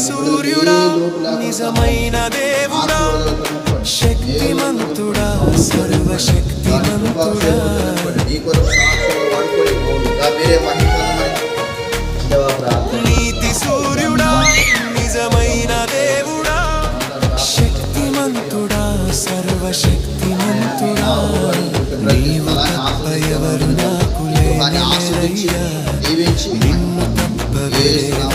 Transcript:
సూర్యుడా నిజమైన దేవుడా శక్తిమంతుడా సర్వశక్తిమంతుడా నీతి సూర్యుడా నిజమైన దేవుడా శక్తిమంతుడా సర్వశక్తిమంతుడా నీవు తప్ప ఎవరు నాకు లేరయ్యా నిన్ను తప్ప వేరే